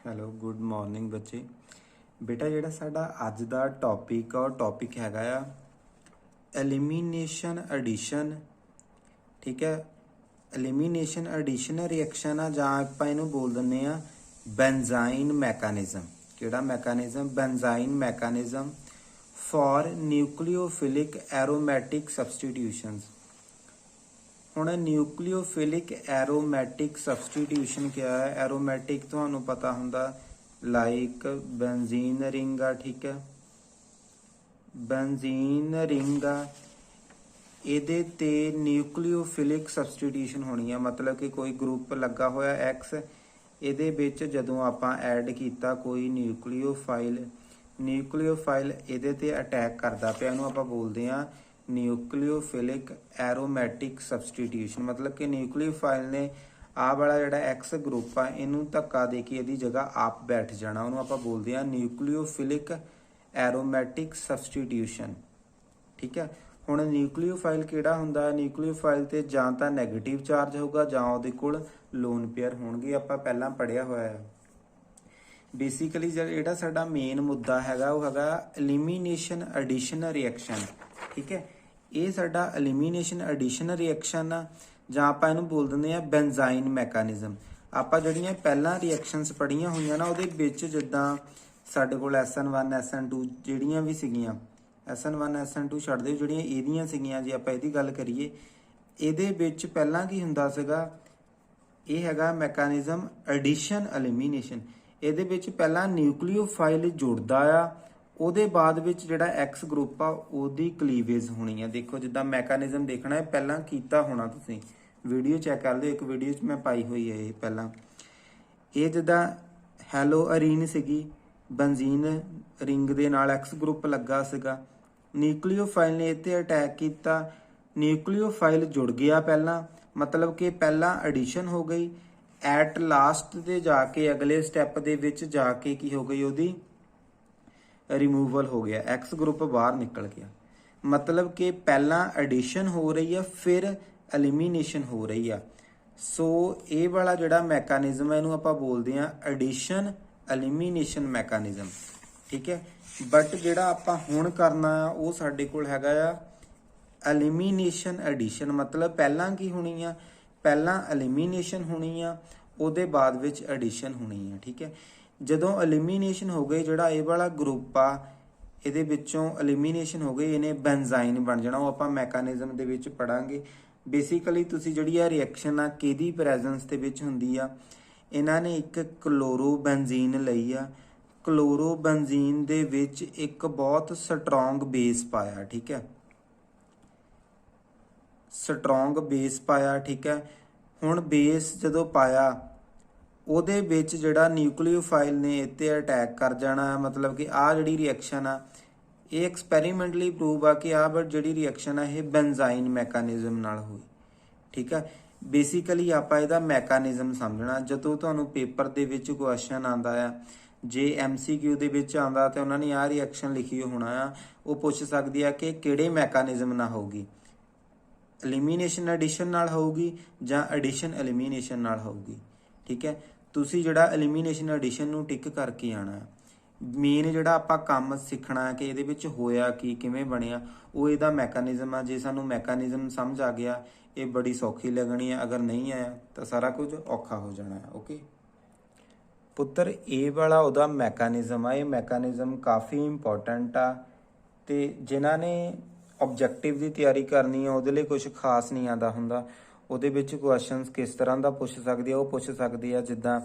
Hello good morning ਬੱਚੇ। ਬੇਟਾ ਜਿਹੜਾ ਸਾਡਾ ਅੱਜ ਦਾ ਟੌਪਿਕ ਆ ਉਹ ਟੌਪਿਕ ਹੈਗਾ ਆ ਐਲੀਮੀਨੇਸ਼ਨ ਐਡੀਸ਼ਨ। ਠੀਕ ਹੈ, ਐਲੀਮੀਨੇਸ਼ਨ ਐਡੀਸ਼ਨ ਰਿਐਕਸ਼ਨ ਆ ਜਾਂ ਆਪਾਂ ਇਹਨੂੰ ਬੋਲ ਦਿੰਦੇ ਆ ਬੈਂਜ਼ਾਈਨ ਮੈਕੈਨਿਜ਼ਮ। ਕਿਹੜਾ mechanism? Benzyne mechanism for nucleophilic aromatic substitutions. ਹੁਣ ਨਿਊਕਲੀਓਫਿਲਿਕ ਐਰੋਮੈਟਿਕ ਸਬਸਟੀਟਿਊਸ਼ਨ ਕਿਆ ਹੈ? ਐਰੋਮੈਟਿਕ ਤੁਹਾਨੂੰ ਪਤਾ ਹੁੰਦਾ ਲਾਈਕ ਬੈਂਜ਼ੀਨ ਰਿੰਗ ਆ, ਠੀਕ ਹੈ, ਬੈਂਜ਼ੀਨ ਰਿੰਗ ਆ, ਇਹਦੇ ਤੇ ਨਿਊਕਲੀਓਫਿਲਿਕ ਸਬਸਟੀਟਿਊਸ਼ਨ ਹੋਣੀ ਆ, ਮਤਲਬ ਕਿ ਕੋਈ ਗਰੁੱਪ ਲੱਗਾ ਹੋਇਆ ਐਕਸ, ਇਹਦੇ ਵਿੱਚ ਜਦੋਂ ਆਪਾਂ ਐਡ ਕੀਤਾ ਕੋਈ ਨਿਊਕਲੀਓਫਾਈਲ ਇਹਦੇ ਤੇ ਅਟੈਕ ਕਰਦਾ ਪਿਆ, ਇਹਨੂੰ ਆਪਾਂ ਬੋਲਦੇ ਆ ਨਿਊਕਲੀਓਫਿਲਿਕ ਐਰੋਮੈਟਿਕ ਸਬਸਟੀਟਿਊਸ਼ਨ। ਮਤਲਬ ਕਿ ਨਿਊਕਲੀਓਫਾਈਲ ਨੇ ਆਹ ਵਾਲਾ ਜਿਹੜਾ ਐਕਸ ਗਰੁੱਪ ਆ ਇਹਨੂੰ ਧੱਕਾ ਦੇ ਕੇ ਇਹਦੀ ਜਗ੍ਹਾ ਆਪ ਬੈਠ ਜਾਣਾ, ਉਹਨੂੰ ਆਪਾਂ ਬੋਲਦੇ ਆ ਨਿਊਕਲੀਓਫਿਲਿਕ ਐਰੋਮੈਟਿਕ ਸਬਸਟੀਟਿਊਸ਼ਨ। ਠੀਕ ਹੈ, ਹੁਣ ਨਿਊਕਲੀਓਫਾਈਲ ਕਿਹੜਾ ਹੁੰਦਾ? ਨਿਊਕਲੀਓਫਾਈਲ ਤੇ ਜਾਂ ਤਾਂ ਨੈਗੇਟਿਵ ਚਾਰਜ ਹੋਊਗਾ ਜਾਂ ਉਹਦੇ ਕੋਲ ਲੋਨ ਪੇਅਰ ਹੋਣਗੇ, ਆਪਾਂ ਪਹਿਲਾਂ ਪੜ੍ਹਿਆ ਹੋਇਆ ਹੈ। ਬੇਸਿਕਲੀ ਜਿਹੜਾ ਸਾਡਾ ਮੇਨ ਮੁੱਦਾ ਹੈਗਾ ਉਹ ਹੈਗਾ ਐਲੀਮੀਨੇਸ਼ਨ ਐਡੀਸ਼ਨ ਰਿਐਕਸ਼ਨ। ਠੀਕ ਹੈ, ਇਹ ਸਾਡਾ ਐਲੀਮੀਨੇਸ਼ਨ ਐਡੀਸ਼ਨ ਰਿਐਕਸ਼ਨ ਆ ਜਾਂ ਆਪਾਂ ਇਹਨੂੰ ਬੋਲ ਦਿੰਦੇ ਆ ਬੈਂਜ਼ਾਈਨ ਮੈਕੈਨਿਜ਼ਮ। ਆਪਾਂ ਜਿਹੜੀਆਂ ਪਹਿਲਾਂ ਰਿਐਕਸ਼ਨਸ ਪੜ੍ਹੀਆਂ ਹੋਈਆਂ ਨਾ ਉਹਦੇ ਵਿੱਚ ਜਿੱਦਾਂ ਸਾਡੇ ਕੋਲ SN1 SN2 ਜਿਹੜੀਆਂ ਵੀ ਸੀਗੀਆਂ, SN1 SN2 ਛੱਡ ਦਿਓ, ਜਿਹੜੀਆਂ ਇਹਦੀਆਂ ਸੀਗੀਆਂ, ਜੇ ਆਪਾਂ ਇਹਦੀ ਗੱਲ ਕਰੀਏ ਇਹਦੇ ਵਿੱਚ ਪਹਿਲਾਂ ਕੀ ਹੁੰਦਾ ਸੀਗਾ, ਇਹ ਹੈਗਾ ਮੈਕੈਨਿਜ਼ਮ ਐਡੀਸ਼ਨ ਐਲੀਮੀਨੇਸ਼ਨ। ਇਹਦੇ ਵਿੱਚ ਪਹਿਲਾਂ ਨਿਊਕਲੀਓਫਾਈਲ ਜੁੜਦਾ ਆ, ਉਹਦੇ ਬਾਅਦ ਵਿੱਚ ਜਿਹੜਾ ਐਕਸ ਗਰੁੱਪ ਆ ਉਹਦੀ ਕਲੀਵੇਜ ਹੋਣੀ ਆ। ਦੇਖੋ ਜਿੱਦਾਂ ਮੈਕੈਨਿਜ਼ਮ ਦੇਖਣਾ ਹੈ ਪਹਿਲਾਂ ਕੀਤਾ ਹੋਣਾ, ਤੁਸੀਂ ਵੀਡੀਓ ਚੈੱਕ ਕਰ ਲਿਓ, ਇੱਕ ਵੀਡੀਓ 'ਚ ਮੈਂ ਪਾਈ ਹੋਈ ਹੈ ਇਹ ਪਹਿਲਾਂ। ਇਹ ਜਿੱਦਾਂ ਹੈਲੋਅਰੀਨ ਸੀਗੀ, ਬੈਂਜ਼ੀਨ ਰਿੰਗ ਦੇ ਨਾਲ ਐਕਸ ਗਰੁੱਪ ਲੱਗਾ ਸੀਗਾ, ਨਿਊਕਲੀਓਫਾਈਲ ਨੇ ਇਹ 'ਤੇ ਅਟੈਕ ਕੀਤਾ, ਨਿਊਕਲੀਓਫਾਈਲ ਜੁੜ ਗਿਆ ਪਹਿਲਾਂ, ਮਤਲਬ ਕਿ ਪਹਿਲਾਂ ਐਡੀਸ਼ਨ ਹੋ ਗਈ, ਐਟ ਲਾਸਟ ਤੇ ਜਾ ਕੇ ਅਗਲੇ ਸਟੈਪ ਦੇ ਵਿੱਚ ਜਾ ਕੇ ਕੀ ਹੋ ਗਈ, ਉਹਦੀ ਰਿਮੂਵਲ ਹੋ ਗਿਆ, ਐਕਸ ਗਰੁੱਪ ਬਾਹਰ ਨਿਕਲ ਗਿਆ। ਮਤਲਬ ਕਿ ਪਹਿਲਾਂ ਐਡੀਸ਼ਨ ਹੋ ਰਹੀ ਆ ਫਿਰ ਐਲੀਮੀਨੇਸ਼ਨ ਹੋ ਰਹੀ ਆ। ਸੋ ਇਹ ਵਾਲਾ ਜਿਹੜਾ ਮੈਕੈਨਿਜ਼ਮ ਹੈ ਇਹਨੂੰ ਆਪਾਂ ਬੋਲਦੇ ਆ ਐਡੀਸ਼ਨ ਐਲੀਮੀਨੇਸ਼ਨ ਮੈਕੈਨਿਜ਼ਮ। ਠੀਕ ਹੈ, ਬਟ ਜਿਹੜਾ ਆਪਾਂ ਹੁਣ ਕਰਨਾ ਆ ਉਹ ਸਾਡੇ ਕੋਲ ਹੈਗਾ ਆ ਐਲੀਮੀਨੇਸ਼ਨ ਐਡੀਸ਼ਨ। ਮਤਲਬ ਪਹਿਲਾਂ ਕੀ ਹੋਣੀ ਆ? ਪਹਿਲਾਂ ਐਲੀਮੀਨੇਸ਼ਨ ਹੋਣੀ ਆ, ਉਹਦੇ ਬਾਅਦ ਵਿੱਚ ਐਡੀਸ਼ਨ ਹੋਣੀ ਆ। ਠੀਕ ਹੈ, ਜਦੋਂ ਐਲੀਮੀਨੇਸ਼ਨ ਹੋ ਗਈ, ਜਿਹੜਾ ਇਹ ਵਾਲਾ ਗਰੁੱਪ ਆ ਇਹਦੇ ਵਿੱਚੋਂ ਐਲੀਮੀਨੇਸ਼ਨ ਹੋ ਗਈ, ਇਹਨੇ ਬੈਂਜ਼ਾਈਨ ਬਣ ਜਾਣਾ, ਉਹ ਆਪਾਂ ਮੈਕੈਨਿਜ਼ਮ ਦੇ ਵਿੱਚ ਪੜਾਂਗੇ। ਬੇਸਿਕਲੀ ਤੁਸੀਂ ਜਿਹੜੀ ਆ ਰਿਐਕਸ਼ਨ ਆ ਕਿਹਦੀ ਪ੍ਰੈਜ਼ੈਂਸ ਦੇ ਵਿੱਚ ਹੁੰਦੀ ਆ, ਇਹਨਾਂ ਨੇ ਇੱਕ ਕਲੋਰੋਬੈਂਜ਼ੀਨ ਲਈ ਆ, ਕਲੋਰੋਬੈਂਜ਼ੀਨ ਦੇ ਵਿੱਚ ਇੱਕ ਬਹੁਤ ਸਟਰੋਂਗ ਬੇਸ ਪਾਇਆ। ਠੀਕ ਹੈ, ਸਟਰੋਂਗ ਬੇਸ ਪਾਇਆ। ਠੀਕ ਹੈ, ਹੁਣ ਬੇਸ ਜਦੋਂ ਪਾਇਆ ਉਹਦੇ ਵਿੱਚ ਜਿਹੜਾ ਨਿਊਕਲੀਓਫਾਈਲ ਨੇ ਇੱਥੇ ਅਟੈਕ ਕਰ ਜਾਣਾ, ਮਤਲਬ ਕਿ ਆਹ ਜਿਹੜੀ ਰਿਐਕਸ਼ਨ ਆ ਇਹ ਐਕਸਪੈਰੀਮੈਂਟਲੀ ਪ੍ਰੂਵ ਆ ਕਿ ਆਹ ਜਿਹੜੀ ਰਿਐਕਸ਼ਨ ਆ ਇਹ ਬੈਂਜ਼ਾਈਨ ਮੈਕੈਨਿਜ਼ਮ ਨਾਲ ਹੋਈ। ਠੀਕ ਹੈ, ਬੇਸਿਕਲੀ ਆਪਾਂ ਇਹਦਾ ਮੈਕੈਨਿਜ਼ਮ ਸਮਝਣਾ। ਜਦੋਂ ਤੁਹਾਨੂੰ ਪੇਪਰ ਦੇ ਵਿੱਚ ਕੁਐਸਚਨ ਆਉਂਦਾ ਆ, ਜੇ MCQ ਦੇ ਵਿੱਚ ਆਉਂਦਾ ਤੇ ਉਹਨਾਂ ਨੇ ਆਹ ਰਿਐਕਸ਼ਨ ਲਿਖੀ ਹੋਣਾ ਆ, ਉਹ ਪੁੱਛ ਸਕਦੀ ਆ ਕਿ ਕਿਹੜੇ ਮੈਕੈਨਿਜ਼ਮ ਨਾਲ ਹੋਊਗੀ, ਐਲੀਮੀਨੇਸ਼ਨ ਐਡੀਸ਼ਨ ਨਾਲ ਹੋਊਗੀ ਜਾਂ ਐਡੀਸ਼ਨ ਐਲੀਮੀਨੇਸ਼ਨ ਨਾਲ ਹੋਊਗੀ। ਠੀਕ ਹੈ, ਤੁਸੀਂ ਜਿਹੜਾ ਐਲੀਮੀਨੇਸ਼ਨ ਐਡੀਸ਼ਨ ਨੂੰ ਟਿਕ ਕਰਕੇ ਆਣਾ ਹੈ। ਮੇਨ ਜਿਹੜਾ ਆਪਾਂ ਕੰਮ ਸਿੱਖਣਾ ਹੈ ਕਿ ਇਹਦੇ ਵਿੱਚ ਹੋਇਆ ਕੀ, ਕਿਵੇਂ ਬਣਿਆ, ਉਹ ਇਹਦਾ ਮੈਕੈਨਿਜ਼ਮ ਆ। ਜੇ ਸਾਨੂੰ ਮੈਕੈਨਿਜ਼ਮ ਸਮਝ ਆ ਗਿਆ ਇਹ ਬੜੀ ਸੌਖੀ ਲੱਗਣੀ ਹੈ, ਅਗਰ ਨਹੀਂ ਆਇਆ ਤਾਂ ਸਾਰਾ ਕੁਝ ਔਖਾ ਹੋ ਜਾਣਾ ਹੈ। ਓਕੇ ਪੁੱਤਰ, ਇਹ ਵਾਲਾ ਉਹਦਾ ਮੈਕੈਨਿਜ਼ਮ ਆ, ਇਹ ਮੈਕੈਨਿਜ਼ਮ ਕਾਫੀ ਇੰਪੋਰਟੈਂਟ ਆ, ਤੇ ਜਿਨ੍ਹਾਂ ਨੇ ਆਬਜੈਕਟਿਵ ਦੀ ਤਿਆਰੀ ਕਰਨੀ ਆ ਉਹਦੇ ਲਈ ਕੁਝ ਖਾਸ ਨਹੀਂ ਆਉਂਦਾ ਹੁੰਦਾ। ਉਹਦੇ ਵਿੱਚ ਕੁਐਸਚਨਸ ਕਿਸ ਤਰ੍ਹਾਂ ਦਾ ਪੁੱਛ ਸਕਦੇ ਆ, ਉਹ ਪੁੱਛ ਸਕਦੇ ਆ ਜਿੱਦਾਂ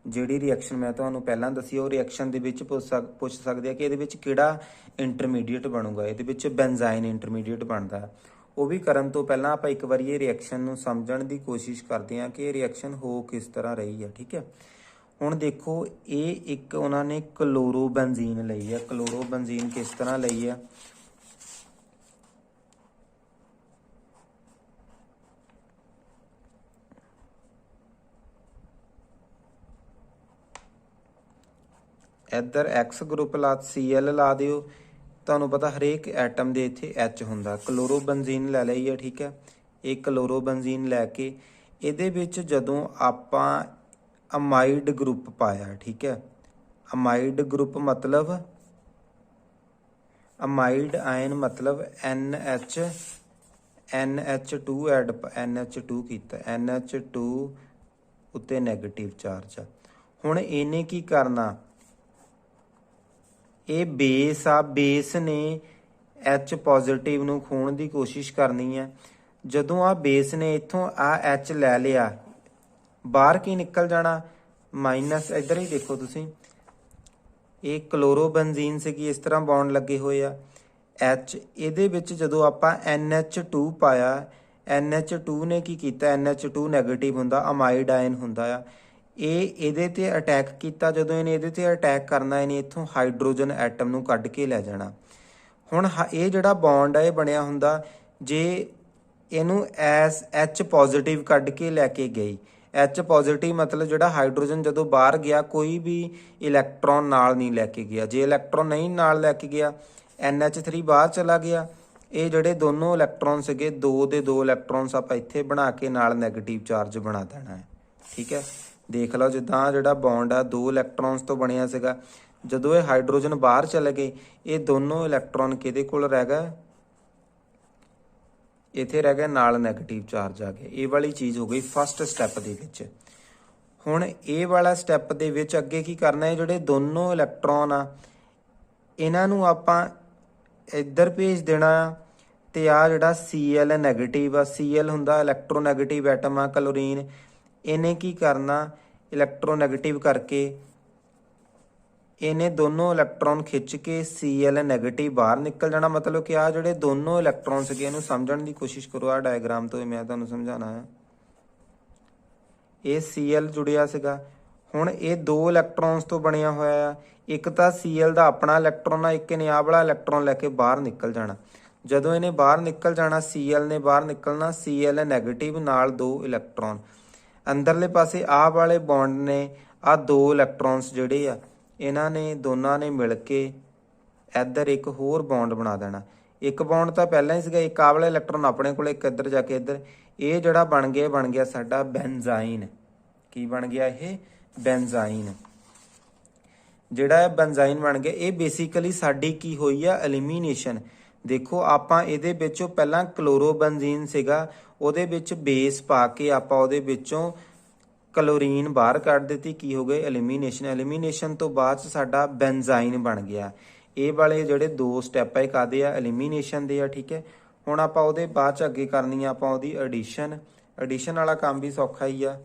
ਜਿਹੜੀ ਰਿਐਕਸ਼ਨ ਮੈਂ ਤੁਹਾਨੂੰ ਪਹਿਲਾਂ ਦੱਸੀ ਉਹ ਰਿਐਕਸ਼ਨ ਦੇ ਵਿੱਚ ਪੁੱਛ ਸਕਦੇ ਆ ਕਿ ਇਹਦੇ ਵਿੱਚ ਕਿਹੜਾ ਇੰਟਰਮੀਡੀਏਟ ਬਣੂਗਾ, ਇਹਦੇ ਵਿੱਚ ਬੈਂਜ਼ਾਈਨ ਇੰਟਰਮੀਡੀਏਟ ਬਣਦਾ। ਉਹ ਵੀ ਕਰਨ ਤੋਂ ਪਹਿਲਾਂ ਆਪਾਂ ਇੱਕ ਵਾਰੀ ਇਹ ਰਿਐਕਸ਼ਨ ਨੂੰ ਸਮਝਣ ਦੀ ਕੋਸ਼ਿਸ਼ ਕਰਦੇ ਹਾਂ ਕਿ ਇਹ ਰਿਐਕਸ਼ਨ ਹੋ ਕਿਸ ਤਰ੍ਹਾਂ ਰਹੀ ਹੈ। ਠੀਕ ਹੈ, ਹੁਣ ਦੇਖੋ ਇਹ ਇੱਕ ਉਹਨਾਂ ਨੇ ਕਲੋਰੋਬੈਂਜ਼ੀਨ ਲਈ ਹੈ। ਕਲੋਰੋਬੈਂਜ਼ੀਨ ਕਿਸ ਤਰ੍ਹਾਂ ਲਈ ਹੈ? ਇੱਧਰ X ਗਰੁੱਪ ਲਾ Cl ਲਾ ਦਿਓ, ਤੁਹਾਨੂੰ ਪਤਾ ਹਰੇਕ ਐਟਮ ਦੇ ਇੱਥੇ H ਹੁੰਦਾ। ਕਲੋਰੋਬੈਂਜ਼ੀਨ ਲੈ ਲਈ ਹੈ। ਠੀਕ ਹੈ, ਇਹ ਕਲੋਰੋਬੈਂਜ਼ੀਨ ਲੈ ਕੇ ਇਹਦੇ ਵਿੱਚ ਜਦੋਂ ਆਪਾਂ ਅਮਾਈਡ ਗਰੁੱਪ ਪਾਇਆ, ਠੀਕ ਹੈ। ਅਮਾਈਡ ਗਰੁੱਪ ਮਤਲਬ ਅਮਾਈਡ ਆਇਨ ਮਤਲਬ NH2 ਐਡ NH2 ਕੀਤਾ, NH2 ਉੱਤੇ ਨੈਗੇਟਿਵ ਚਾਰਜ ਆ। ਹੁਣ ਇਹਨੇ ਕੀ ਕਰਨਾ, ਇਹ ਬੇਸ ਆ, ਬੇਸ ਨੇ H ਪੋਜ਼ਿਟਿਵ ਨੂੰ ਖੋਣ ਦੀ ਕੋਸ਼ਿਸ਼ ਕਰਨੀ ਹੈ। ਜਦੋਂ ਆ ਬੇਸ ਨੇ ਇੱਥੋਂ ਆ H ਲੈ ਲਿਆ, ਬਾਹਰ ਕੀ ਨਿਕਲ ਜਾਣਾ, ਮਾਈਨਸ। ਇੱਧਰ ਹੀ ਦੇਖੋ ਤੁਸੀਂ, ਇਹ ਕਲੋਰੋਬੈਂਜ਼ੀਨ ਸੀਗੀ, ਇਸ ਤਰ੍ਹਾਂ ਬੌਂਡ ਲੱਗੇ ਹੋਏ ਆ H। ਇਹਦੇ ਵਿੱਚ ਜਦੋਂ ਆਪਾਂ NH2 ਪਾਇਆ, NH2 ਨੇ ਕੀ ਕੀਤਾ, NH2 ਨੈਗੇਟਿਵ ਹੁੰਦਾ, ਅਮਾਈਡ ਆਇਨ ਹੁੰਦਾ ਆ। ਇਹ ਇਹਦੇ ਤੇ ਅਟੈਕ ਕੀਤਾ, ਜਦੋਂ ਇਹਨੇ ਇਹਦੇ ਤੇ ਅਟੈਕ ਕਰਨਾ, ਇਹਨੇ ਇੱਥੋਂ ਹਾਈਡਰੋਜਨ ਐਟਮ ਨੂੰ ਕੱਢ ਕੇ ਲੈ ਜਾਣਾ। ਹੁਣ ਇਹ ਜਿਹੜਾ ਬੌਂਡ ਆ ਇਹ ਬਣਿਆ ਹੁੰਦਾ, ਜੇ ਇਹਨੂੰ H ਪੋਜ਼ਿਟਿਵ ਕੱਢ ਕੇ ਲੈ ਕੇ ਗਈ, H ਪੋਜ਼ਿਟਿਵ ਮਤਲਬ ਜਿਹੜਾ ਹਾਈਡਰੋਜਨ ਜਦੋਂ ਬਾਹਰ ਗਿਆ ਕੋਈ ਵੀ ਇਲੈਕਟ੍ਰੋਨ ਨਾਲ ਨਹੀਂ ਲੈ ਕੇ ਗਿਆ। ਜੇ ਇਲੈਕਟ੍ਰੋਨ ਨਹੀਂ ਨਾਲ ਲੈ ਕੇ ਗਿਆ, NH3 ਬਾਹਰ ਚਲਾ ਗਿਆ, ਇਹ ਜਿਹੜੇ ਦੋਨੋਂ ਇਲੈਕਟ੍ਰੋਨ ਸੀਗੇ, 2 ਦੇ 2 ਇਲੈਕਟ੍ਰੋਨਸ ਆਪਾਂ ਇੱਥੇ ਬਣਾ ਕੇ ਨਾਲ ਨੈਗੇਟਿਵ ਚਾਰਜ ਬਣਾ ਦੇਣਾ ਹੈ, ਠੀਕ ਹੈ। ਦੇਖ ਲਓ ਜਿੱਦਾਂ ਜਿਹੜਾ ਬੌਂਡ ਆ 2 ਇਲੈਕਟ੍ਰੋਨਸ ਤੋਂ ਬਣਿਆ ਸੀਗਾ, ਜਦੋਂ ਇਹ ਹਾਈਡਰੋਜਨ ਬਾਹਰ ਚਲੇ ਗਏ, ਇਹ ਦੋਨੋਂ ਇਲੈਕਟ੍ਰੋਨ ਕਿਹਦੇ ਕੋਲ ਰਹਿ ਗਏ, ਇੱਥੇ ਰਹਿ ਗਿਆ ਨਾਲ ਨੈਗੇਟਿਵ ਚਾਰਜ ਆ ਗਿਆ। ਇਹ ਵਾਲੀ ਚੀਜ਼ ਹੋ ਗਈ ਫਸਟ ਸਟੈਪ ਦੇ ਵਿੱਚ। ਹੁਣ ਇਹ ਵਾਲਾ ਸਟੈਪ ਦੇ ਵਿੱਚ ਅੱਗੇ ਕੀ ਕਰਨਾ ਹੈ, ਜਿਹੜੇ ਦੋਨੋਂ ਇਲੈਕਟ੍ਰੋਨ ਆ ਇਹਨਾਂ ਨੂੰ ਆਪਾਂ ਇੱਧਰ ਭੇਜ ਦੇਣਾ ਆ, ਤੇ ਆ ਜਿਹੜਾ Cl ਨੈਗੇਟਿਵ ਆ, Cl ਹੁੰਦਾ ਇਲੈਕਟ੍ਰੋਨੈਗੇਟਿਵ ਐਟਮ ਆ, ਕਲੋਰੀਨ, ਇਹਨੇ ਕੀ ਕਰਨਾ, ਇਲੈਕਟ੍ਰੋਨੈਗੇਟਿਵ ਕਰਕੇ ਇਹਨੇ ਦੋਨੋਂ ਇਲੈਕਟ੍ਰੋਨ ਖਿੱਚ ਕੇ Cl ਨੈਗੇਟਿਵ ਬਾਹਰ ਨਿਕਲ ਜਾਣਾ। ਮਤਲਬ ਕਿ ਆ ਜਿਹੜੇ ਦੋਨੋਂ ਇਲੈਕਟ੍ਰੋਨ ਸੀਗੇ, ਇਹਨੂੰ ਸਮਝਣ ਦੀ ਕੋਸ਼ਿਸ਼ ਕਰੋ, ਆ ਡਾਇਗਰਾਮ ਤੋਂ ਮੈਂ ਤੁਹਾਨੂੰ ਸਮਝਾਉਣਾ ਹੈ। ਇਹ Cl ਜੁੜਿਆ ਸੀਗਾ, ਹੁਣ ਇਹ 2 ਇਲੈਕਟ੍ਰੋਨਸ ਤੋਂ ਬਣਿਆ ਹੋਇਆ ਆ। ਇੱਕ ਤਾਂ Cl ਦਾ ਆਪਣਾ ਇਲੈਕਟ੍ਰੋਨ ਆ, ਇੱਕ ਨੇ ਆਹ ਵਾਲਾ ਇਲੈਕਟ੍ਰੋਨ ਲੈ ਕੇ ਬਾਹਰ ਨਿਕਲ ਜਾਣਾ। ਜਦੋਂ ਇਹਨੇ ਬਾਹਰ ਨਿਕਲ ਜਾਣਾ, Cl ਨੇ ਬਾਹਰ ਨਿਕਲਣਾ, Cl ਨੈਗੇਟਿਵ ਨਾਲ 2 ਇਲੈਕਟ੍ਰੋਨ। ਅੰਦਰਲੇ ਪਾਸੇ ਆਹ ਵਾਲੇ ਬੌਂਡ ਨੇ, ਆ 2 ਇਲੈਕਟ੍ਰੋਨਸ ਜਿਹੜੇ ਆ, ਇਹਨਾਂ ਨੇ ਦੋਨਾਂ ਨੇ ਮਿਲ ਕੇ ਇੱਧਰ ਇੱਕ ਹੋਰ ਬੌਂਡ ਬਣਾ ਦੇਣਾ। ਇੱਕ ਬੌਂਡ ਤਾਂ ਪਹਿਲਾਂ ਹੀ ਸੀਗਾ, ਇੱਕ ਆਹ ਵਾਲਾ ਇਲੈਕਟ੍ਰੋਨ ਆਪਣੇ ਕੋਲ, ਇੱਕ ਇੱਧਰ ਜਾ ਕੇ ਇੱਧਰ। ਇਹ ਜਿਹੜਾ ਬਣ ਗਿਆ ਸਾਡਾ ਬੈਂਜ਼ਾਈਨ। ਕੀ ਬਣ ਗਿਆ ਇਹ, ਬੈਂਜ਼ਾਈਨ। ਜਿਹੜਾ ਬੈਂਜ਼ਾਈਨ ਬਣ ਗਿਆ, ਇਹ ਬੇਸਿਕਲੀ ਸਾਡੀ ਕੀ ਹੋਈ ਆ, ਐਲੀਮੀਨੇਸ਼ਨ। ਦੇਖੋ ਆਪਾਂ ਇਹਦੇ ਵਿੱਚੋਂ ਪਹਿਲਾਂ ਕਲੋਰੋਬੈਂਜ਼ੀਨ ਸੀਗਾ, ਉਹਦੇ ਵਿੱਚ ਬੇਸ ਪਾ ਕੇ ਆਪਾਂ ਉਹਦੇ ਵਿੱਚੋਂ ਕਲੋਰੀਨ ਬਾਹਰ ਕੱਢ ਦਿੱਤੀ, ਕੀ ਹੋ ਗਏ, ਐਲੀਮੀਨੇਸ਼ਨ। ਐਲੀਮੀਨੇਸ਼ਨ ਤੋਂ ਬਾਅਦ ਸਾਡਾ ਬੈਂਜ਼ਾਈਨ ਬਣ ਗਿਆ। ਇਹ ਵਾਲੇ ਜਿਹੜੇ 2 ਸਟੈਪ ਆ, ਇਹ ਕਾਹਦੇ ਆ, ਐਲੀਮੀਨੇਸ਼ਨ ਦੇ ਆ, ਠੀਕ ਹੈ। ਹੁਣ ਆਪਾਂ ਉਹਦੇ ਬਾਅਦ ਚ ਅੱਗੇ ਕਰਨੀ ਆ ਆਪਾਂ ਉਹਦੀ ਐਡੀਸ਼ਨ। ਐਡੀਸ਼ਨ ਵਾਲਾ ਕੰਮ ਵੀ ਸੌਖਾ ਹੀ ਆ।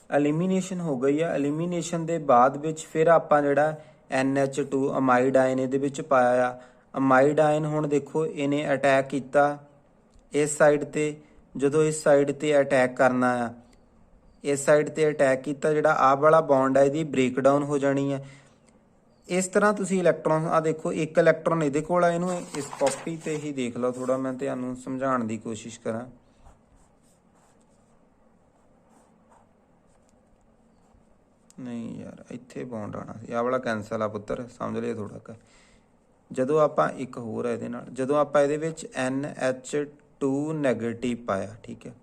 ਐਲੀਮੀਨੇਸ਼ਨ ਹੋ ਗਈ ਆ। ਐਲੀਮੀਨੇਸ਼ਨ ਦੇ ਬਾਅਦ ਵਿੱਚ ਫਿਰ ਆਪਾਂ ਜਿਹੜਾ NH2 ਅਮਾਈਡ ਆਇਨ ਇਹਦੇ ਵਿੱਚ ਪਾਇਆ ਆ। ਅਮਾਈਡ ਆਇਨ ਹੁਣ ਦੇਖੋ ਇਹਨੇ ਅਟੈਕ ਕੀਤਾ ਇਸ ਸਾਈਡ ਤੇ, ਜਦੋਂ ਇਸ ਸਾਈਡ ਤੇ ਅਟੈਕ ਕਰਨਾ ਆ, ਇਸ ਸਾਈਡ ਤੇ ਅਟੈਕ ਕੀਤਾ, ਜਿਹੜਾ ਆਹ ਵਾਲਾ ਬੌਂਡ ਆ ਇਹਦੀ ਬ੍ਰੇਕਡਾਊਨ ਹੋ ਜਾਣੀ ਹੈ। ਇਸ ਤਰ੍ਹਾਂ ਤੁਸੀਂ ਇਲੈਕਟ੍ਰੋਨ ਆ ਦੇਖੋ, ਇੱਕ ਇਲੈਕਟ੍ਰੋਨ ਇਹਦੇ ਕੋਲ ਆ, ਇਹਨੂੰ ਇਸ ਕਾਪੀ ਤੇ ਹੀ ਦੇਖ ਲਓ, ਥੋੜਾ ਮੈਂ ਤੁਹਾਨੂੰ ਸਮਝਾਉਣ ਦੀ ਕੋਸ਼ਿਸ਼ ਕਰਾਂ। ਨਹੀਂ ਯਾਰ, ਇੱਥੇ ਬੌਂਡ ਆਣਾ ਸੀ, ਆਹ ਵਾਲਾ ਕੈਂਸਲ ਆ ਪੁੱਤਰ, ਸਮਝ ਲਿਆ ਥੋੜਾ ਕ। ਜਦੋਂ ਆਪਾਂ ਇੱਕ ਹੋਰ ਆ ਇਹਦੇ ਨਾਲ, ਜਦੋਂ ਆਪਾਂ ਇਹਦੇ ਵਿੱਚ NH2 ਨੈਗੇਟਿਵ ਪਾਇਆ, ਠੀਕ ਹੈ।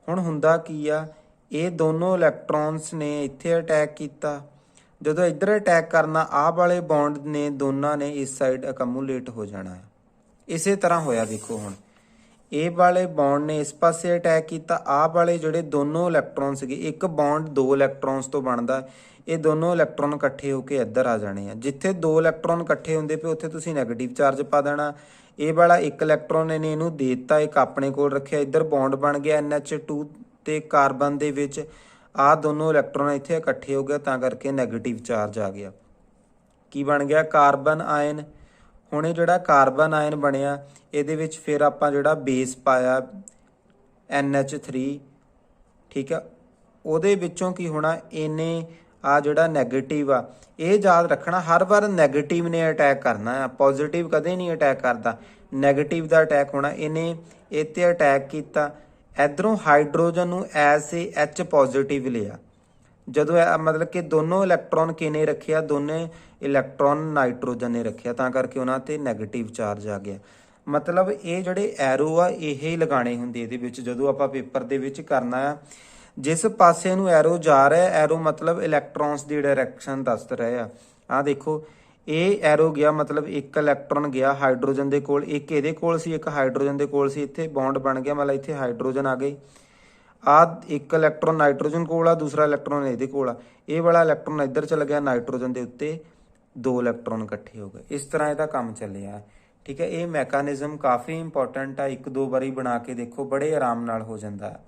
ਹੁਣ ਹੁੰਦਾ ਕੀ ਆ, ਇਹ ਦੋਨੋਂ ਇਲੈਕਟ੍ਰੋਨਸ ਨੇ ਇੱਥੇ ਅਟੈਕ ਕੀਤਾ, ਜਦੋਂ ਇੱਧਰ ਅਟੈਕ ਕਰਨਾ, ਆਹ ਵਾਲੇ ਬੌਂਡ ਨੇ ਦੋਨਾਂ ਨੇ ਇਸ ਸਾਈਡ ਅਕਮੂਲੇਟ ਹੋ ਜਾਣਾ ਹੈ। ਇਸੇ ਤਰ੍ਹਾਂ ਹੋਇਆ, ਦੇਖੋ ਹੁਣ ਇਹ ਵਾਲੇ ਬੌਂਡ ਨੇ ਇਸ ਪਾਸੇ ਅਟੈਕ ਕੀਤਾ, ਆਹ ਵਾਲੇ ਜਿਹੜੇ ਦੋਨੋਂ ਇਲੈਕਟ੍ਰੋਨ ਸੀਗੇ, ਇੱਕ ਬੌਂਡ 2 ਇਲੈਕਟ੍ਰੋਨਸ ਤੋਂ ਬਣਦਾ, ਇਹ ਦੋਨੋਂ ਇਲੈਕਟ੍ਰੋਨ ਇਕੱਠੇ ਹੋ ਕੇ ਇੱਧਰ ਆ ਜਾਣੇ ਆ। ਜਿੱਥੇ 2 ਇਲੈਕਟ੍ਰੋਨ ਇਕੱਠੇ ਹੁੰਦੇ ਪਏ ਉੱਥੇ ਤੁਸੀਂ ਨੈਗੇਟਿਵ ਚਾਰਜ ਪਾ ਦੇਣਾ। ਇਹ ਵਾਲਾ ਇੱਕ ਇਲੈਕਟ੍ਰੋਨ ਇਹਨੇ ਇਹਨੂੰ ਦੇ ਦਿੱਤਾ, ਇੱਕ ਆਪਣੇ ਕੋਲ ਰੱਖਿਆ, ਇੱਧਰ ਬੌਂਡ ਬਣ ਗਿਆ NH2 ਤੇ ਕਾਰਬਨ ਦੇ ਵਿੱਚ, ਆਹ ਦੋਨੋਂ ਇਲੈਕਟ੍ਰੋਨ ਇੱਥੇ ਇਕੱਠੇ ਹੋ ਗਏ, ਤਾਂ ਕਰਕੇ ਨੈਗੇਟਿਵ ਚਾਰਜ ਆ ਗਿਆ। ਕੀ ਬਣ ਗਿਆ, ਕਾਰਬਨ ਆਇਨ। ਹੁਣ ਇਹ ਜਿਹੜਾ ਕਾਰਬਨ ਆਇਨ ਬਣਿਆ, ਇਹਦੇ ਵਿੱਚ ਫਿਰ ਆਪਾਂ ਜਿਹੜਾ ਬੇਸ ਪਾਇਆ NH3, ਠੀਕ ਆ, ਉਹਦੇ ਵਿੱਚੋਂ ਕੀ ਹੋਣਾ, ਇਹਨੇ ਆ ਜਿਹੜਾ ਨੈਗੇਟਿਵ ਆ, ਇਹ ਯਾਦ ਰੱਖਣਾ, ਹਰ ਵਾਰ ਨੈਗੇਟਿਵ ਨੇ ਅਟੈਕ ਕਰਨਾ ਆ, ਪੋਜ਼ਿਟਿਵ ਕਦੇ ਨਹੀਂ ਅਟੈਕ ਕਰਦਾ, ਨੈਗੇਟਿਵ ਦਾ ਅਟੈਕ ਹੋਣਾ। ਇਹਨੇ ਇਹ 'ਤੇ ਅਟੈਕ ਕੀਤਾ, ਇੱਧਰੋਂ ਹਾਈਡਰੋਜਨ ਨੂੰ ਐਸ ਏ H ਪੋਜ਼ਿਟਿਵ ਲਿਆ। ਜਦੋਂ ਮਤਲਬ ਕਿ ਦੋਨੋਂ ਇਲੈਕਟ੍ਰੋਨ ਕਿਨੇ ਰੱਖਿਆ, ਦੋਨੇ ਇਲੈਕਟ੍ਰੋਨ ਨਾਈਟ੍ਰੋਜਨ ਨੇ ਰੱਖਿਆ, ਤਾਂ ਕਰਕੇ ਉਹਨਾਂ ਤੇ ਨੈਗੇਟਿਵ ਚਾਰਜ ਆ ਗਿਆ। ਮਤਲਬ ਇਹ ਜਿਹੜੇ ਐਰੋ ਆ ਇਹ ਹੀ ਲਗਾਉਣੇ ਹੁੰਦੇ ਇਹਦੇ ਵਿੱਚ, ਜਦੋਂ ਆਪਾਂ ਪੇਪਰ ਦੇ ਵਿੱਚ ਕਰਨਾ ਆ। ਜਿਸ ਪਾਸੇ ਨੂੰ ਐਰੋ ਜਾ ਰਿਹਾ, ਐਰੋ ਮਤਲਬ ਇਲੈਕਟ੍ਰੋਨਸ ਦੀ ਡਾਇਰੈਕਸ਼ਨ ਦੱਸ ਰਿਹਾ ਆ ਦੇਖੋ, ਇਹ ਐਰੋ ਗਿਆ ਮਤਲਬ ਇੱਕ ਇਲੈਕਟ੍ਰੋਨ ਗਿਆ ਹਾਈਡਰੋਜਨ ਦੇ ਕੋਲ, ਇੱਕ ਇਹਦੇ ਕੋਲ ਸੀ, ਇੱਕ ਹਾਈਡਰੋਜਨ ਦੇ ਕੋਲ ਸੀ, ਇੱਥੇ ਬੌਂਡ ਬਣ ਗਿਆ, ਮਤਲਬ ਇੱਥੇ ਹਾਈਡਰੋਜਨ ਆ ਗਈ। ਆ ਇੱਕ ਇਲੈਕਟ੍ਰੋਨ ਨਾਈਟ੍ਰੋਜਨ ਕੋਲ ਆ, ਦੂਸਰਾ ਇਲੈਕਟ੍ਰੋਨ ਇਹਦੇ ਕੋਲ ਆ, ਇਹ ਵਾਲਾ ਇਲੈਕਟ੍ਰੋਨ ਇੱਧਰ ਚਲ ਗਿਆ ਨਾਈਟ੍ਰੋਜਨ ਦੇ ਉੱਤੇ, 2 ਇਲੈਕਟ੍ਰੋਨ ਇਕੱਠੇ ਹੋ ਗਏ। ਇਸ ਤਰ੍ਹਾਂ ਇਹਦਾ ਕੰਮ ਚੱਲਿਆ। ਠੀਕ ਹੈ, ਇਹ ਮੈਕੈਨਿਜ਼ਮ ਕਾਫੀ ਇੰਪੋਰਟੈਂਟ ਆ, 1-2 ਵਾਰੀ ਬਣਾ ਕੇ ਦੇਖੋ, ਬੜੇ ਆਰਾਮ ਨਾਲ ਹੋ ਜਾਂਦਾ।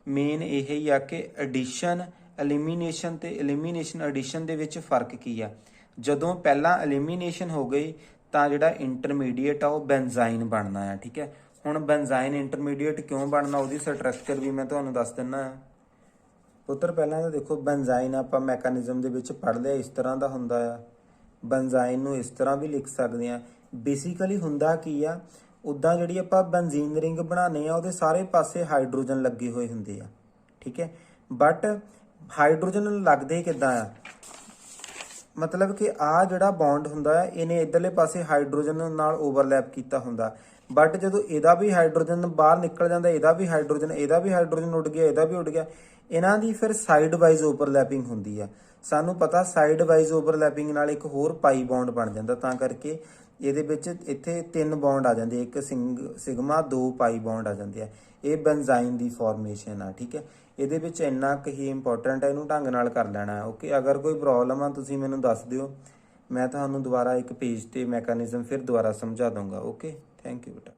ਮੇਨ ਇਹ ਹੀ ਆ ਕਿ ਐਡੀਸ਼ਨ ਐਲੀਮੀਨੇਸ਼ਨ ਤੇ ਐਲੀਮੀਨੇਸ਼ਨ ਐਡੀਸ਼ਨ ਦੇ ਵਿੱਚ ਫਰਕ ਕੀ ਆ। ਜਦੋਂ ਪਹਿਲਾਂ ਐਲੀਮੀਨੇਸ਼ਨ ਹੋ ਗਈ ਤਾਂ ਜਿਹੜਾ ਇੰਟਰਮੀਡੀਏਟ ਆ ਉਹ ਬੈਂਜ਼ਾਈਨ ਬਣਨਾ ਆ। ਠੀਕ ਹੈ, ਹੁਣ ਬੈਂਜ਼ਾਈਨ ਇੰਟਰਮੀਡੀਏਟ ਕਿਉਂ ਬਣਨਾ, ਉਹਦੀ ਸਟਰਕਚਰ ਵੀ ਮੈਂ ਤੁਹਾਨੂੰ ਦੱਸ ਦਿੰਦਾ ਆ ਪੁੱਤਰ। ਪਹਿਲਾਂ ਤਾਂ ਦੇਖੋ, ਬੈਂਜ਼ਾਈਨ ਆਪਾਂ ਮੈਕੈਨਿਜ਼ਮ ਦੇ ਵਿੱਚ ਪੜ੍ਹ ਲਿਆ, ਇਸ ਤਰ੍ਹਾਂ ਦਾ ਹੁੰਦਾ ਆ। ਬੈਂਜ਼ਾਈਨ ਨੂੰ ਇਸ ਤਰ੍ਹਾਂ ਵੀ ਲਿਖ ਸਕਦੇ ਆ। ਬੇਸਿਕਲੀ ਹੁੰਦਾ ਕੀ ਆ, ਉੱਦਾਂ ਜਿਹੜੀ ਆਪਾਂ ਬੈਂਜ਼ੀਨ ਰਿੰਗ ਬਣਾਉਂਦੇ ਆ ਉਹਦੇ ਸਾਰੇ ਪਾਸੇ ਹਾਈਡਰੋਜਨ ਲੱਗੇ ਹੋਏ ਹੁੰਦੇ ਆ। ਠੀਕ ਹੈ, ਬਟ ਹਾਈਡਰੋਜਨ ਲੱਗਦੇ ਕਿੱਦਾਂ ਆ, ਮਤਲਬ ਕਿ ਆ ਜਿਹੜਾ ਬੌਂਡ ਹੁੰਦਾ ਹੈ ਇਹਨੇ ਇਧਰਲੇ ਪਾਸੇ ਹਾਈਡਰੋਜਨ ਨਾਲ ਓਵਰਲੈਪ ਕੀਤਾ ਹੁੰਦਾ, ਬਟ ਜਦੋਂ ਇਹਦਾ ਵੀ ਹਾਈਡਰੋਜਨ ਬਾਹਰ ਨਿਕਲ ਜਾਂਦਾ, ਇਹਦਾ ਵੀ ਹਾਈਡਰੋਜਨ ਉੱਡ ਗਿਆ, ਇਹਦਾ ਵੀ ਉੱਡ ਗਿਆ, ਇਹਨਾਂ ਦੀ ਫਿਰ ਸਾਈਡ ਵਾਈਜ਼ ਓਵਰਲੈਪਿੰਗ ਹੁੰਦੀ ਆ। ਸਾਨੂੰ ਪਤਾ ਸਾਈਡ ਵਾਈਜ਼ ਓਵਰਲੈਪਿੰਗ ਨਾਲ ਇੱਕ ਹੋਰ ਪਾਈ ਬੌਂਡ ਬਣ ਜਾਂਦਾ, ਤਾਂ ਕਰਕੇ ਇਹਦੇ ਵਿੱਚ ਇੱਥੇ 3 ਬੌਂਡ ਆ ਜਾਂਦੇ, ਇੱਕ ਸਿਗਮਾ 2 ਪਾਈ ਬੌਂਡ ਆ ਜਾਂਦੇ ਆ। ਇਹ ਬੈਂਜ਼ਾਈਨ ਦੀ ਫਾਰਮੇਸ਼ਨ ਆ। ਠੀਕ ਹੈ, ਇਹਦੇ ਵਿੱਚ ਇੰਨਾ ਕੁ ਹੀ ਇੰਪੋਰਟੈਂਟ ਹੈ, ਇਹਨੂੰ ਢੰਗ ਨਾਲ ਕਰ ਲੈਣਾ ਹੈ। ਓਕੇ, ਅਗਰ ਕੋਈ ਪ੍ਰੋਬਲਮ ਆ ਤੁਸੀਂ ਮੈਨੂੰ ਦੱਸ ਦਿਓ, ਮੈਂ ਤੁਹਾਨੂੰ ਦੁਬਾਰਾ ਇੱਕ ਪੇਜ ਤੇ ਮੈਕੈਨਿਜ਼ਮ ਫਿਰ ਦੁਬਾਰਾ ਸਮਝਾ ਦਊਂਗਾ। ਓਕੇ, ਥੈਂਕ ਯੂ ਬੇਟਾ।